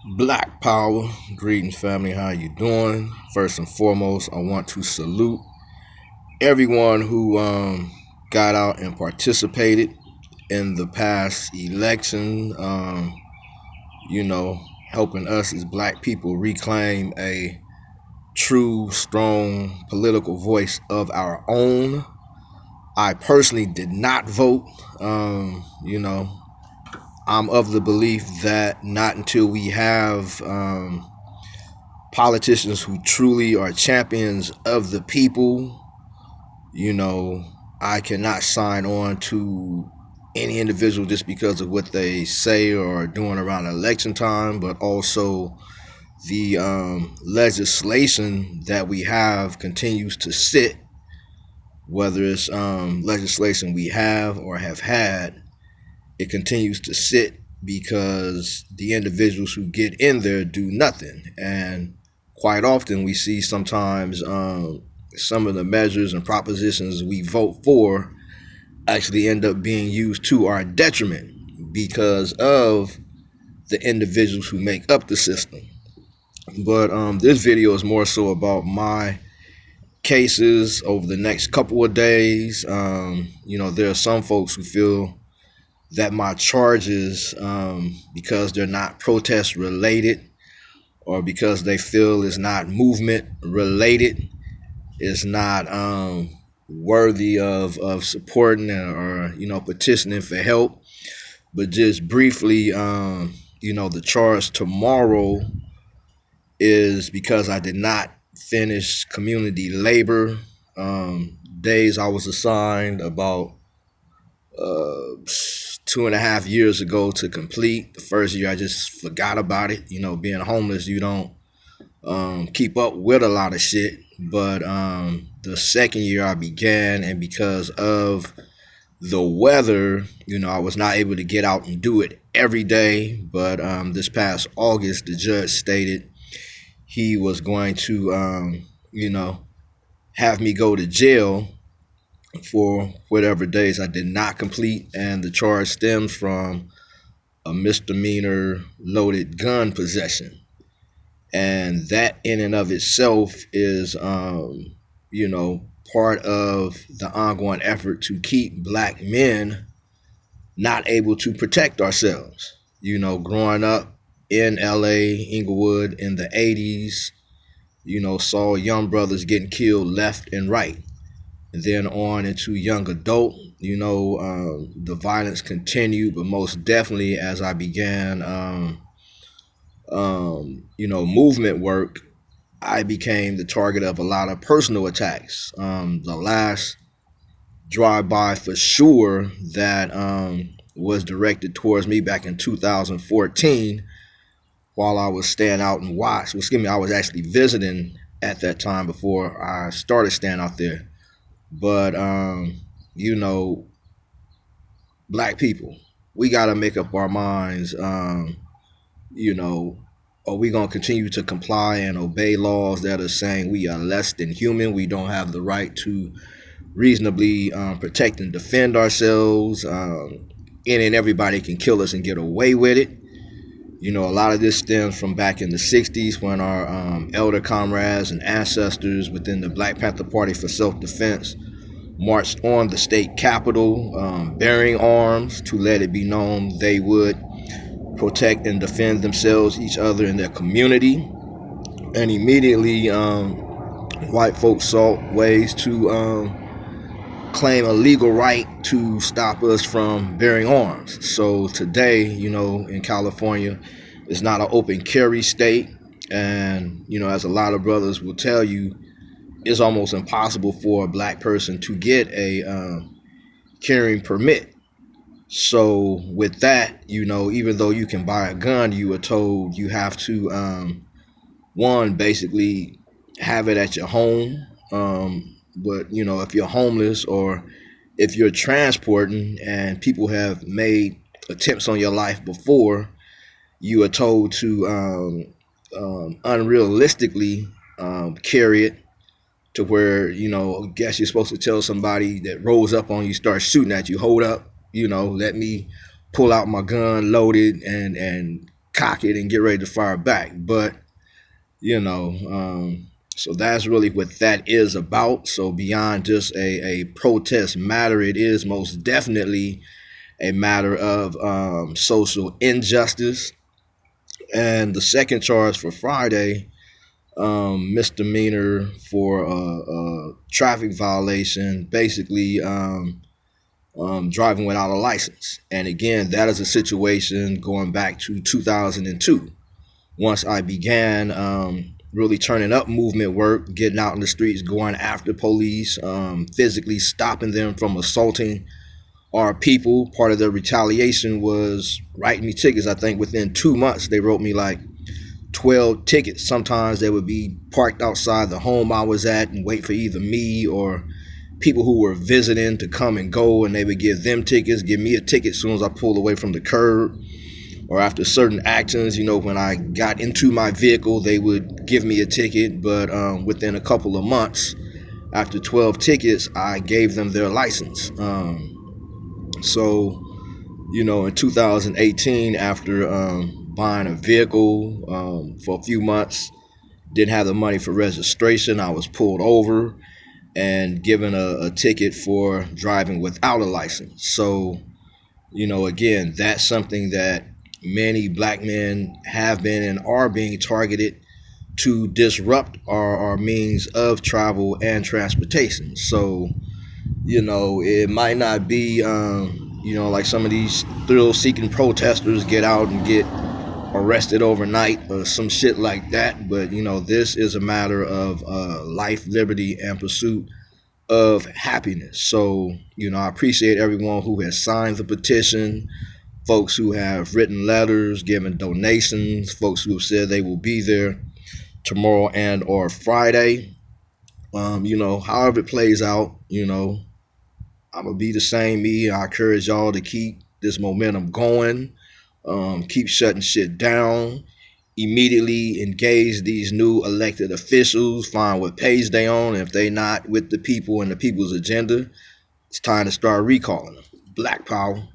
Black Power, greetings family, how you doing? First and foremost, I want to salute everyone who got out and participated in the past election, you know, helping us as black people reclaim a true, strong political voice of our own. I personally did not vote. You know, I'm of the belief that not until we have politicians who truly are champions of the people, you know, I cannot sign on to any individual just because of what they say or are doing around election time, but also the legislation that we have continues to sit, whether it's legislation we have or have had, it continues to sit because the individuals who get in there do nothing. And quite often we see sometimes some of the measures and propositions we vote for actually end up being used to our detriment because of the individuals who make up the system. But this video is more so about my cases over the next couple of days. You know, there are some folks who feel that my charges, because they're not protest related or because they feel it's not movement related, is not worthy of supporting or petitioning for help. But just briefly, you know, the charge tomorrow is because I did not finish community labor. Days I was assigned about 2.5 years ago to complete. The first year I just forgot about it. You know, being homeless, you don't keep up with a lot of shit. But the second year I began, and because of the weather, you know, I was not able to get out and do it every day. But this past August, the judge stated he was going to, you know, have me go to jail for whatever days I did not complete. And the charge stems from a misdemeanor loaded gun possession. And that in and of itself is, you know, part of the ongoing effort to keep black men not able to protect ourselves. You know, growing up in LA, Inglewood in the 80s, you know, saw young brothers getting killed left and right. And then on into young adult, you know, the violence continued, but most definitely as I began, you know, movement work, I became the target of a lot of personal attacks. The last drive-by for sure that was directed towards me back in 2014 while I was staying out and watch. Well, excuse me, I was actually visiting at that time before I started staying out there. But, you know, black people, we got to make up our minds, you know, are we going to continue to comply and obey laws that are saying we are less than human? We don't have the right to reasonably protect and defend ourselves. Any and everybody can kill us and get away with it. You know, a lot of this stems from back in the 60s when our elder comrades and ancestors within the Black Panther Party for Self-Defense marched on the state capitol bearing arms to let it be known they would protect and defend themselves, each other, and their community. And immediately white folks sought ways to claim a legal right to stop us from bearing arms. So today, you know, in California, it's not an open carry state. And, you know, as a lot of brothers will tell you, it's almost impossible for a black person to get a carrying permit. So with that, you know, even though you can buy a gun, you are told you have to, one, basically have it at your home. But, you know, if you're homeless or if you're transporting and people have made attempts on your life before, you are told to unrealistically carry it to where, you know, I guess you're supposed to tell somebody that rolls up on you, start shooting at you, hold up, you know, let me pull out my gun loaded and cock it and get ready to fire back. But so that's really what that is about. So beyond just a protest matter, it is most definitely a matter of social injustice. And the second charge for Friday, misdemeanor for traffic violation, basically driving without a license. And again, that is a situation going back to 2002. Once I began really turning up movement work, getting out in the streets, going after police, physically stopping them from assaulting our people. Part of the retaliation was writing me tickets. I think within 2 months, they wrote me like 12 tickets. Sometimes they would be parked outside the home I was at and wait for either me or people who were visiting to come and go, and they would give them tickets, give me a ticket as soon as I pulled away from the curb. Or after certain actions, when I got into my vehicle, they would give me a ticket. But within a couple of months, after 12 tickets, I gave them their license. So, in 2018, after buying a vehicle for a few months, didn't have the money for registration, I was pulled over and given a ticket for driving without a license. So, again, that's something that many black men have been and are being targeted to disrupt our means of travel and transportation. So, it might not be, like some of these thrill-seeking protesters get out and get arrested overnight or some shit like that. But, this is a matter of life, liberty, and pursuit of happiness. So, I appreciate everyone who has signed the petition, folks who have written letters, given donations, folks who have said they will be there tomorrow and or Friday. However it plays out, I'm going to be the same me. I encourage y'all to keep this momentum going, keep shutting shit down, immediately engage these new elected officials, find what page they on. If they not with the people and the people's agenda, it's time to start recalling them. Black power.